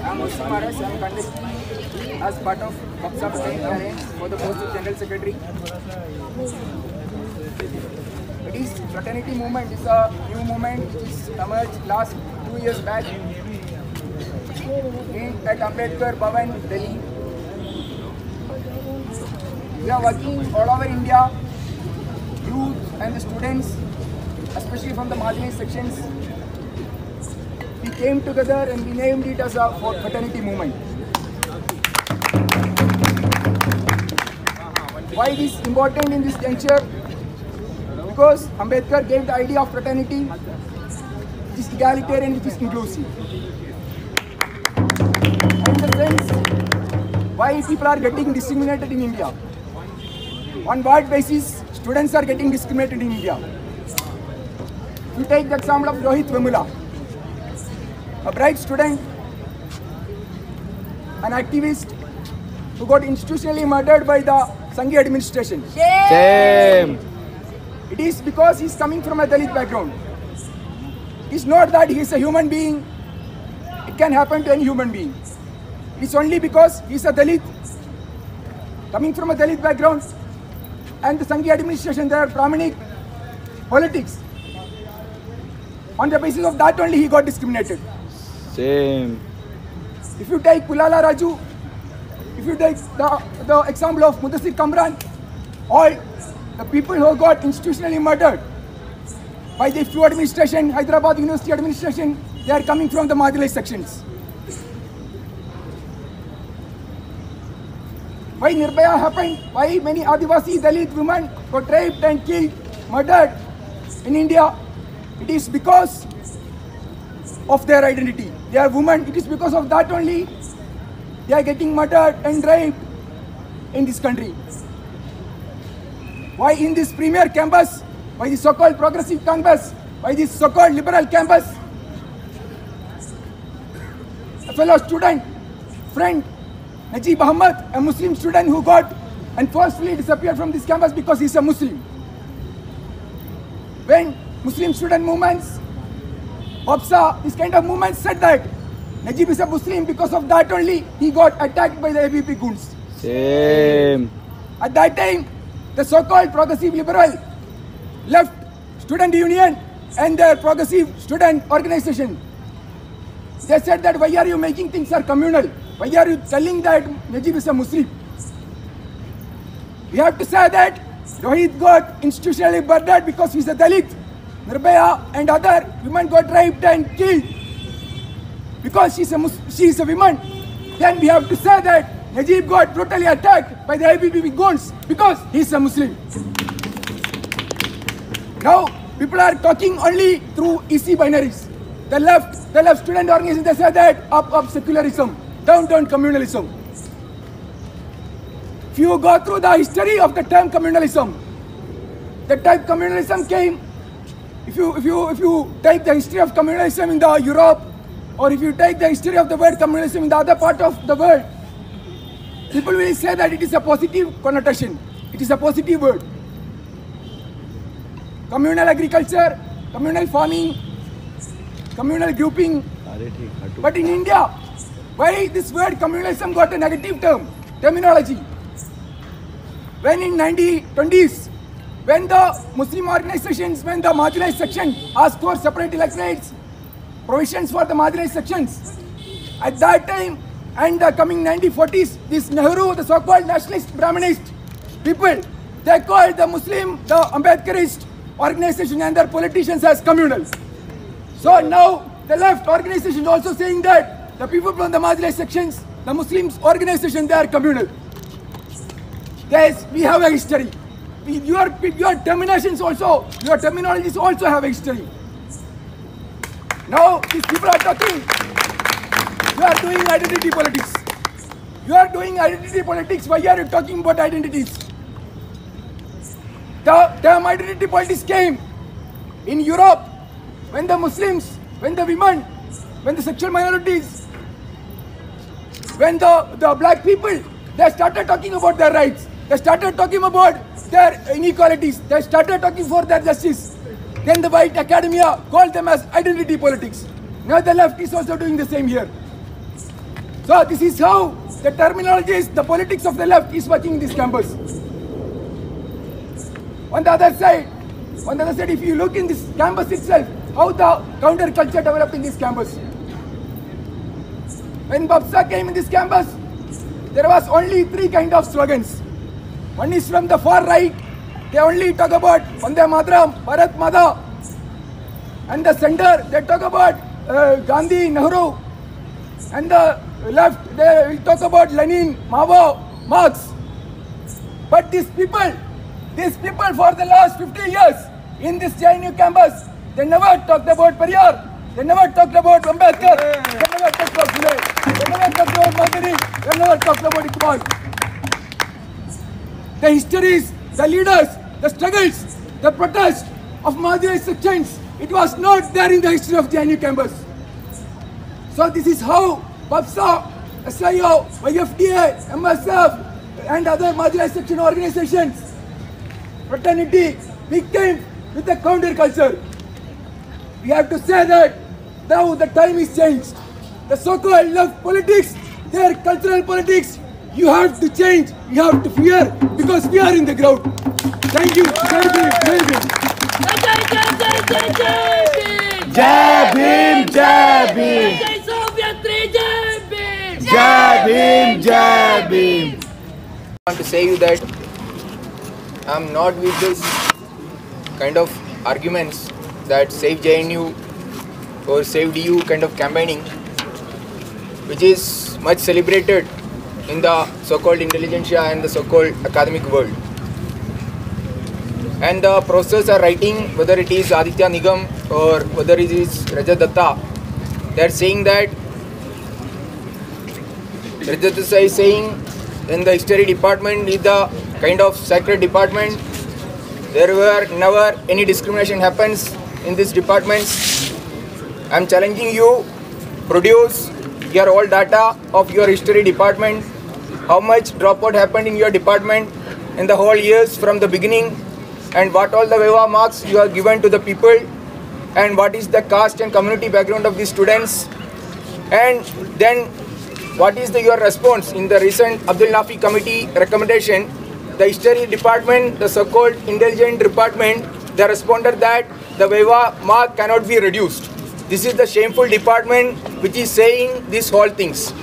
I'm Muslim Maharaj. I'm contesting as part of Kapsa Arrange for the post of General Secretary. It is fraternity movement. It's a new movement which emerged last 2 years back at Ambedkar Bhavan, Delhi. We are working all over India, youth and the students, especially from the marginalized sections. We came together and we named it as a fraternity movement. Why it is important in this juncture? Because Ambedkar gave the idea of fraternity, which is egalitarian, which is inclusive. And in the sense, why people are getting discriminated in India? On what basis students are getting discriminated in India? You take the example of Rohit Vemula, a bright student, an activist who got institutionally murdered by the Sanghi administration. Shame! It is because he is coming from a Dalit background. It is not that he is a human being. It can happen to any human being. It is only because he is a Dalit, coming from a Dalit background, and the Sanghi administration, there are Brahminic politics. On the basis of that only he got discriminated. Same. If you take Pulala Raju, if you take the example of Mudassir Kamran, all the people who got institutionally murdered by the FU administration, Hyderabad University administration, they are coming from the marginalized sections. Why Nirbhaya happened? Why many Adivasi Dalit women got raped and killed, murdered in India? It is because of their identity. They are women. It is because of that only they are getting murdered and raped in this country. Why in this premier campus, why this so-called progressive campus, why this so-called liberal campus, a fellow student, friend, Najib Ahmad, a Muslim student who got and forcefully disappeared from this campus because he is a Muslim. When Muslim student movements, OPSA, this kind of movements said that Najib is a Muslim, because of that only he got attacked by the ABP goons. Same. At that time, the so-called progressive liberal left student union and their progressive student organization. They said that why are you making things are communal? Why are you telling that Najib is a Muslim? We have to say that Rohit got institutionally murdered because he is a Dalit. Nirbhaya and other women got raped and killed because she is a woman. Then we have to say that Najib got brutally attacked by the ABP goons because he is a Muslim. Now people are talking only through EC binaries. The left student organization, they say that up secularism, down communalism. If you go through the history of the term communalism, the type communalism came. If you take the history of communalism in the Europe, or if you take the history of the word communalism in the other part of the world, people will say that it is a positive connotation. It is a positive word. Communal agriculture, communal farming, communal grouping. But in India, why this word communalism got a negative terminology? When in 1920s, when the Muslim organizations, when the marginalized section asked for separate electorates, provisions for the marginalized sections, at that time and the coming 1940s, this Nehru, the so-called nationalist Brahminist people, they called the Muslim, the Ambedkarist organization and their politicians as communal. So now the left organization is also saying that the people from the marginalized sections, the Muslims organization, they are communal. Yes, we have a history. Your terminations also, your terminologies also have a history. Now these people are talking, you are doing identity politics. You are doing identity politics, why are you talking about identities? The term identity politics came in Europe when the Muslims, when the women, when the sexual minorities, when the black people, they started talking about their rights. They started talking about their inequalities. They started talking for their justice. Then the white academia called them as identity politics. Now the left is also doing the same here. So this is how the terminology is, the politics of the left is working in this campus. On the other side, if you look in this campus itself, how the counterculture developed in this campus. When Babsa came in this campus, there was only three kind of slogans. One is from the far right, they only talk about Vande Mataram, Bharat Mata. And the center, they talk about Gandhi, Nehru. And the left, they will talk about Lenin, Mao, Marx. But these people for the last 50 years in this JNU campus, they never talked about Periyar, they never talked about Ambedkar, they never talked about Phule, they never talked about Madani, they never talked about Iqbal. The histories, the leaders, the struggles, the protests of marginalized sections, it was not there in the history of JNU campus. So this is how BAPSA, SIO, YFDA, MSF and other marginalized section organizations, fraternity, became with the counterculture. We have to say that now the time is changed. The so-called left politics, their cultural politics, you have to change, you have to fear, because we are in the ground. Thank you. Jai Bhim. Jai Bhim, Jai Bhim. Jai Bhim, Jai Bhim. I want to say you that I am not with this kind of arguments that save JNU or save DU kind of campaigning, which is much celebrated in the so-called intelligentsia and the so-called academic world. And the professors are writing, whether it is Aditya Nigam or whether it is Rajat Datta, they are saying that Rajat Datta is saying in the history department is the kind of sacred department. There were never any discrimination happens in this department. I am challenging you, produce your all data of your history department, how much dropout happened in your department in the whole years from the beginning, and what all the Viva marks you have given to the people, and what is the caste and community background of the students, and then what is your response in the recent Abdul Nafi committee recommendation. The history department, the so-called intelligent department, they responded that the Viva mark cannot be reduced. This is the shameful department which is saying these whole things.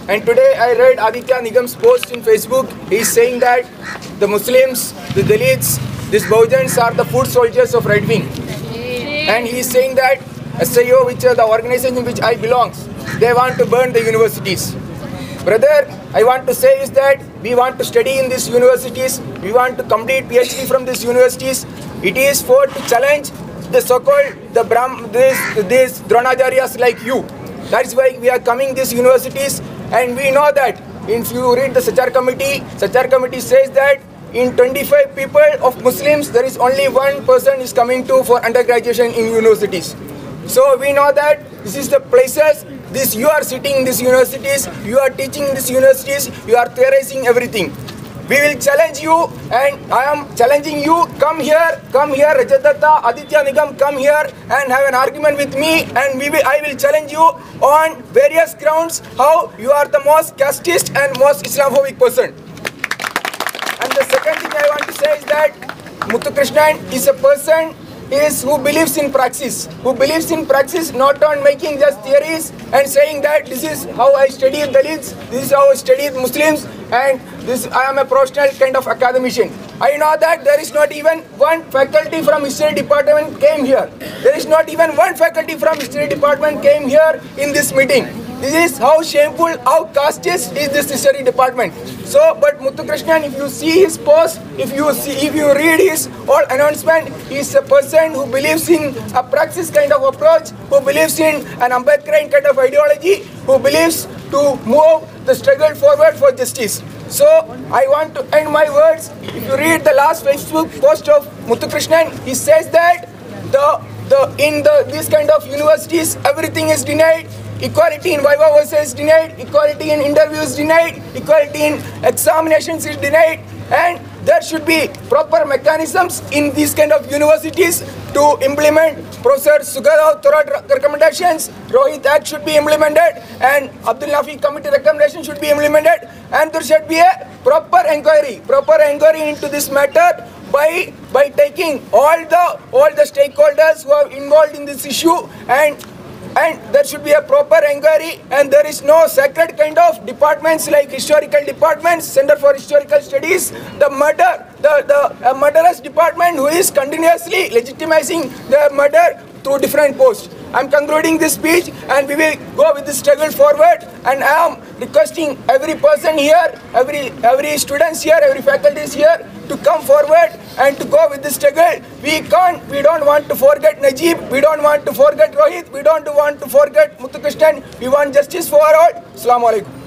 And today I read Aditya Nigam's post in Facebook. He is saying that the Muslims, the Dalits, these Bahujans are the foot soldiers of right wing. And he is saying that SIO, which are the organization in which I belong, they want to burn the universities. Brother, I want to say is that we want to study in these universities. We want to complete PhD from these universities. It is for to challenge the so-called these Dronacharyas like you. That's why we are coming these universities, and we know that if you read the Sachar committee says that in 25 people of Muslims, there is only one person is coming to for undergraduation in universities. So we know that this is the places, this you are sitting in these universities, you are teaching in these universities, you are theorizing everything. We will challenge you, and I am challenging you, come here, Rajat Datta, Aditya Nigam, come here and have an argument with me, and I will challenge you on various grounds how you are the most casteist and most Islamophobic person. And the second thing I want to say is that Muthu Krishnan is a person who believes in praxis, not on making just theories and saying that this is how I studied Dalits, this is how I studied Muslims, and I am a professional kind of academician. I know that there is not even one faculty from history department came here. There is not even one faculty from history department came here in this meeting. This is how shameful, how casteist is this history department. So, but Muthu Krishnan, if you see his post, if you read his whole announcement, he is a person who believes in a praxis kind of approach, who believes in an Ambedkarian kind of ideology, who believes to move the struggle forward for justice. So, I want to end my words. If you read the last Facebook post of Muthu Krishnan, he says that these kind of universities, everything is denied. Equality in Viva versa is denied, equality in interviews denied, equality in examinations is denied, and there should be proper mechanisms in these kind of universities to to implement Professor Sugadav Thorat recommendations. Rohit Act should be implemented, and Abdul Nafi Committee recommendation should be implemented, and there should be a proper inquiry into this matter by taking all the stakeholders who are involved in this issue, and there should be a proper inquiry, and there is no sacred kind of departments like historical departments, Center for Historical Studies, the murderous department who is continuously legitimizing the murder through different posts. I am concluding this speech, and we will go with this struggle forward, and I am requesting every person here, every students here, every faculties here to come forward and to go with this struggle. We don't want to forget Najib, we don't want to forget Rohit, we don't want to forget Muthukrishnan. We want justice for all. Assalamu alaikum.